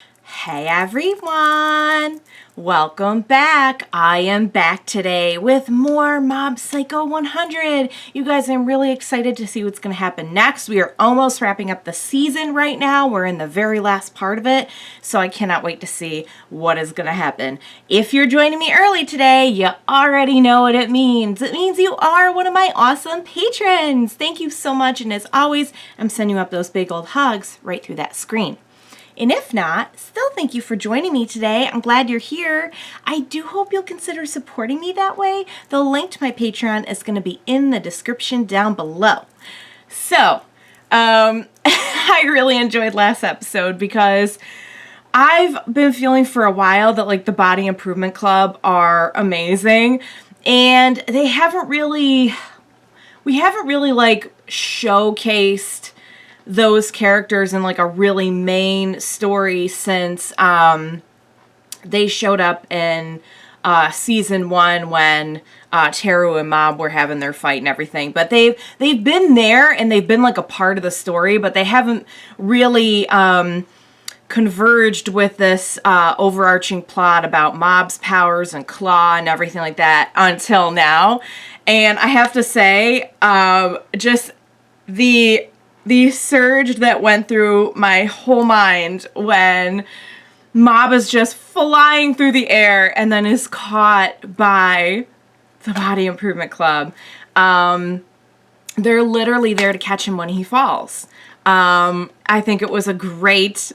Hey everyone! Welcome back. I am back today with more Mob Psycho 100. You guys, I'm really excited to see what's going to happen next. We are almost wrapping up the season right now. We're in the very last part of it, so I cannot wait to see what is going to happen. If you're joining me early today, you already know what it means. It means you are one of my awesome patrons. Thank you so much, and as always, I'm sending you up those big old hugs right through that screen. And if not, still thank you for joining me today. I'm glad you're here. I do hope you'll consider supporting me that way. The link to my Patreon is going to be in the description down below. So, I really enjoyed last episode because I've been feeling for a while that like the Body Improvement Club are amazing, and we haven't really like showcased those characters in like a really main story since they showed up in season 1 when Teru and Mob were having their fight and everything. But they've been there and they've been like a part of the story, but they haven't really converged with this overarching plot about Mob's powers and Claw and everything like that until now. And I have to say, just the surge that went through my whole mind when Mob is just flying through the air and then is caught by the Body Improvement Club. They're literally there to catch him when he falls. I think it was a great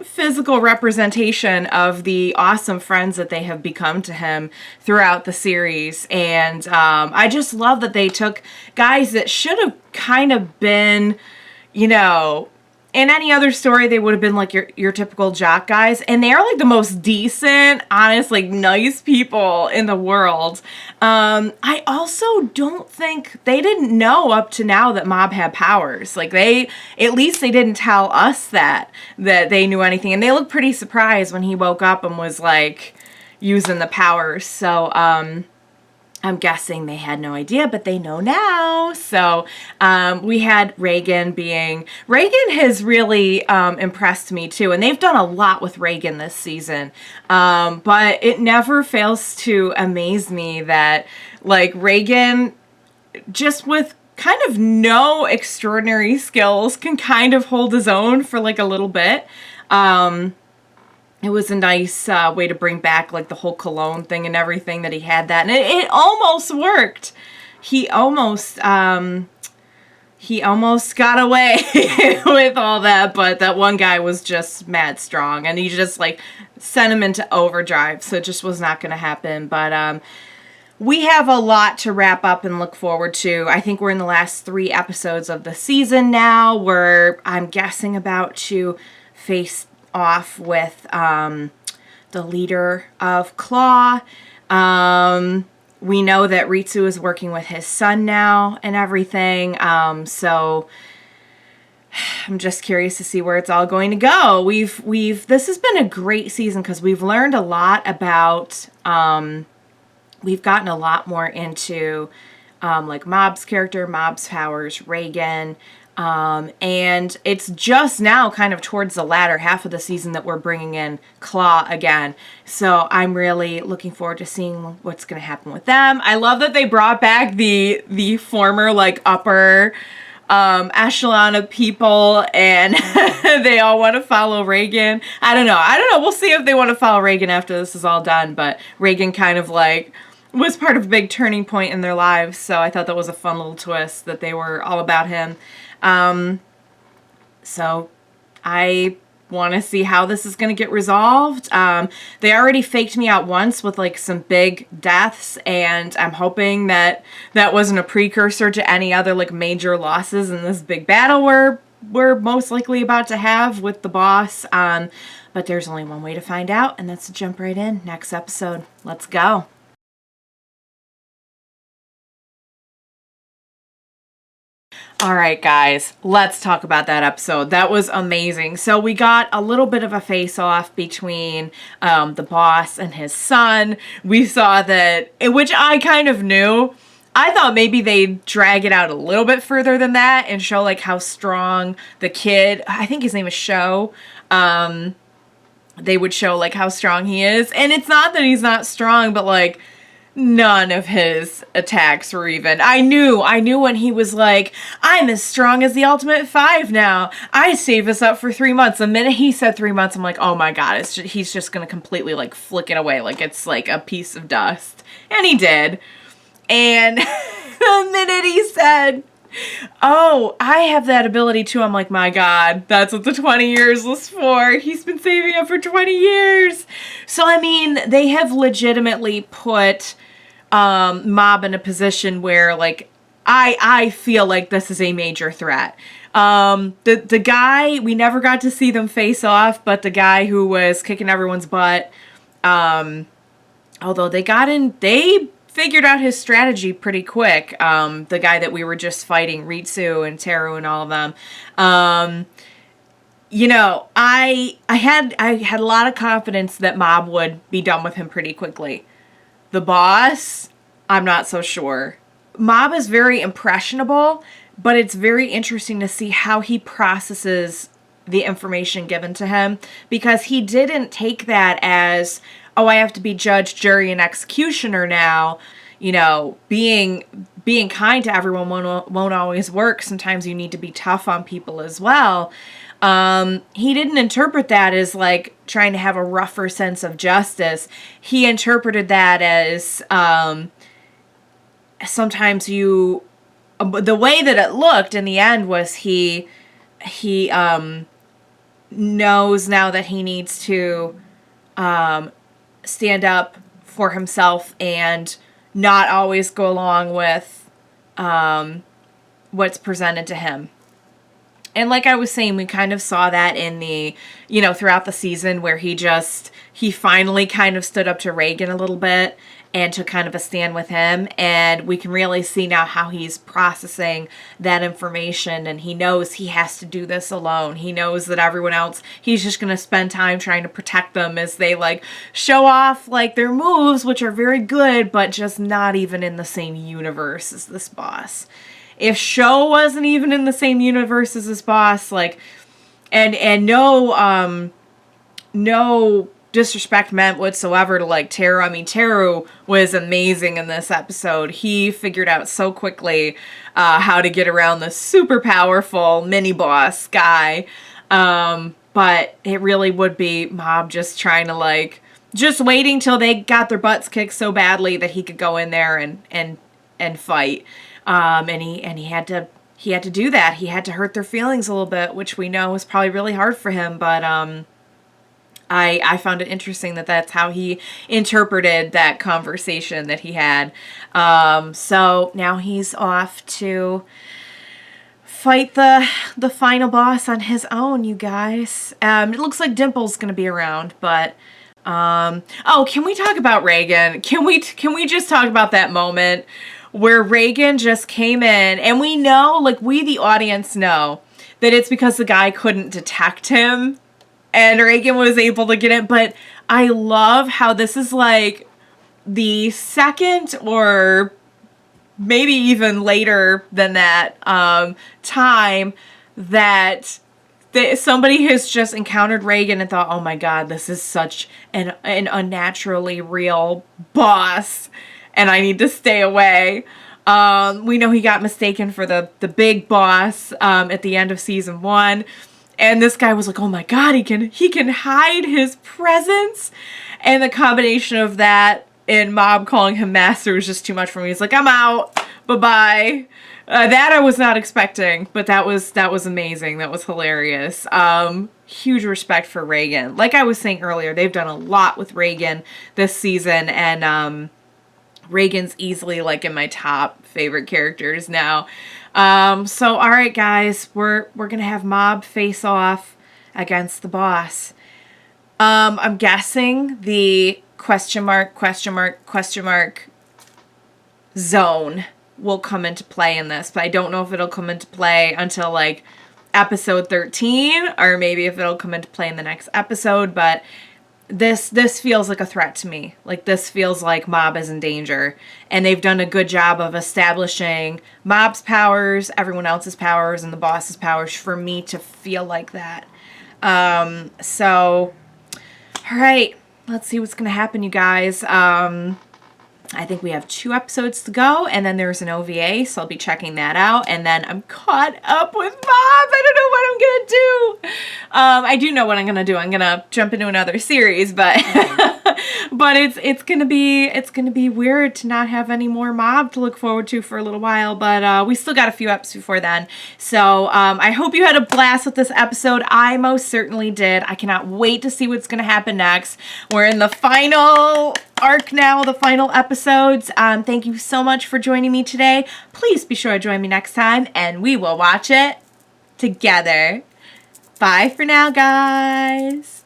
physical representation of the awesome friends that they have become to him throughout the series. And I just love that they took guys that should have kind of been, you know, in any other story, they would have been like your typical jock guys. And they are like the most decent, honest, like nice people in the world. I also don't think they didn't know up to now that Mob had powers. Like at least they didn't tell us that they knew anything. And they looked pretty surprised when he woke up and was like using the powers. So, I'm guessing they had no idea, but they know now. So we had Reigen has really impressed me too. And they've done a lot with Reigen this season. But it never fails to amaze me that like Reigen, just with kind of no extraordinary skills, can kind of hold his own for like a little bit. It was a nice way to bring back like the whole cologne thing and everything that he had that. And it almost worked. He almost got away with all that, but that one guy was just mad strong and he just like sent him into overdrive. So it just was not going to happen. But we have a lot to wrap up and look forward to. I think we're in the last 3 episodes of the season now, where I'm guessing about to face off with the leader of Claw. We know that Ritsu is working with his son now and everything. So I'm just curious to see where it's all going to go. This has been a great season because we've learned a lot about, we've gotten a lot more into like Mob's character, Mob's powers, Reigen. And it's just now kind of towards the latter half of the season that we're bringing in Claw again. So I'm really looking forward to seeing what's going to happen with them. I love that they brought back the former like upper echelon of people, and they all want to follow Reigen. I don't know. We'll see if they want to follow Reigen after this is all done, but Reigen kind of like was part of a big turning point in their lives. So I thought that was a fun little twist that they were all about him. So I want to see how this is going to get resolved. They already faked me out once with like some big deaths, and I'm hoping that wasn't a precursor to any other like major losses in this big battle we're most likely about to have with the boss. But there's only one way to find out, and that's to jump right in. Next episode. Let's go. All right, guys, let's talk about that episode. That was amazing. So we got a little bit of a face-off between the boss and his son. We saw that, which I kind of knew. I thought maybe they'd drag it out a little bit further than that and show like how strong the kid, I think his name is Sho, they would show like how strong he is. And it's not that he's not strong, but like none of his attacks were even. I knew when he was like, I'm as strong as the Ultimate Five now. I save us up for 3 months. The minute he said 3 months, I'm like, oh my god, he's just gonna completely like flick it away like it's like a piece of dust. And he did. And the minute he said, oh, I have that ability too, I'm like, my god, that's what the 20 years was for. He's been saving up for 20 years. So, I mean, they have legitimately put Mob in a position where, like, I feel like this is a major threat. The guy, we never got to see them face off, but the guy who was kicking everyone's butt, although they figured out his strategy pretty quick. The guy that we were just fighting, Ritsu and Teru and all of them. You know, I had a lot of confidence that Mob would be done with him pretty quickly. The boss, I'm not so sure. Mob is very impressionable, but it's very interesting to see how he processes the information given to him, because he didn't take that as, oh, I have to be judge, jury, and executioner now. You know, being kind to everyone won't always work. Sometimes you need to be tough on people as well. He didn't interpret that as like trying to have a rougher sense of justice. He interpreted that as sometimes the way that it looked in the end was he knows now that he needs to stand up for himself and not always go along with what's presented to him. And like I was saying, we kind of saw that in the, you know, throughout the season where he finally kind of stood up to Reigen a little bit and took kind of a stand with him. And we can really see now how he's processing that information, and he knows he has to do this alone. He knows that everyone else, he's just going to spend time trying to protect them as they like show off like their moves, which are very good, but just not even in the same universe as this boss. If Sho wasn't even in the same universe as this boss, like, and no disrespect meant whatsoever to like Teru. I mean, Teru was amazing in this episode. He figured out so quickly how to get around the super powerful mini boss guy. But it really would be Mob just trying to like, just waiting till they got their butts kicked so badly that he could go in there and fight. And he had to do that. He had to hurt their feelings a little bit, which we know was probably really hard for him. But I found it interesting that that's how he interpreted that conversation that he had. So now he's off to fight the final boss on his own, you guys. It looks like Dimple's gonna be around, but oh, can we talk about Reigen? Can we just talk about that moment where Reigen just came in, and we know, like, we the audience know that it's because the guy couldn't detect him and Reigen was able to get it. But I love how this is like the second, or maybe even later than that, time that somebody has just encountered Reigen and thought, oh my god, this is such an unnaturally real boss, and I need to stay away. We know he got mistaken for the big boss at the end of season 1. And this guy was like, oh my god, he can hide his presence. And the combination of that and Mob calling him master was just too much for me. He's like, I'm out. Bye-bye. That I was not expecting, but that was amazing. That was hilarious. Huge respect for Reigen. Like I was saying earlier, they've done a lot with Reigen this season, and Reigen's easily like in my top favorite characters now. So all right, guys, we're gonna have Mob face off against the boss. I'm guessing the question mark zone will come into play in this, but I don't know if it'll come into play until like episode 13, or maybe if it'll come into play in the next episode. But this feels like a threat to me. Like, this feels like Mob is in danger, and they've done a good job of establishing Mob's powers, everyone else's powers, and the boss's powers for me to feel like that. So All right, let's see what's going to happen, you guys. I think we have 2 episodes to go, and then there's an OVA, so I'll be checking that out. And then I'm caught up with Mob. I don't know what I'm gonna do. I do know what I'm gonna do. I'm gonna jump into another series, but but it's gonna be weird to not have any more Mob to look forward to for a little while. But we still got a few eps before then. So I hope you had a blast with this episode. I most certainly did. I cannot wait to see what's gonna happen next. We're in the final arc now, the final episodes. Thank you so much for joining me today. Please be sure to join me next time, and we will watch it together. Bye for now, guys.